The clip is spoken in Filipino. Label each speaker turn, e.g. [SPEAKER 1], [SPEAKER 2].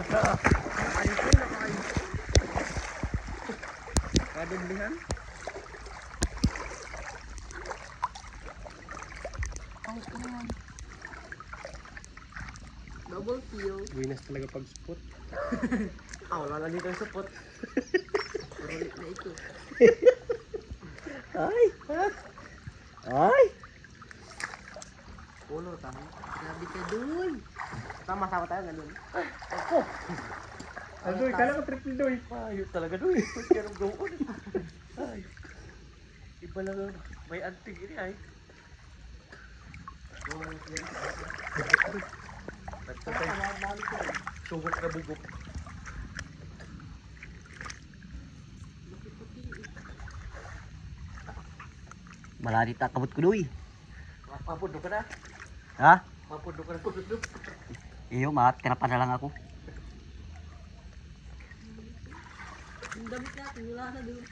[SPEAKER 1] Nakain ko, nakain. Padublihan. Pangit ko naman. Double kill.
[SPEAKER 2] Winas talaga pag spot.
[SPEAKER 1] Wala na dito yung support. Parulit na ito.
[SPEAKER 2] Ay! Ay!
[SPEAKER 1] Pulo tayo. Grabe ka dun. Sama-sama tayo ganun.
[SPEAKER 2] Ako! Doy, kala ko triple doy.
[SPEAKER 3] Mayo talaga doy. Kaya doon. Ay. Iba lang may anting ini ay. Nagtatay. Sugot na bugok.
[SPEAKER 2] Malari ta kabut ko doy.
[SPEAKER 3] Mapundo ka na.
[SPEAKER 2] Ha?
[SPEAKER 3] Mapundo ka na. Mapundo.
[SPEAKER 2] Iyo, tirapan na lang ako.
[SPEAKER 1] Yung damit natin, wala na dun.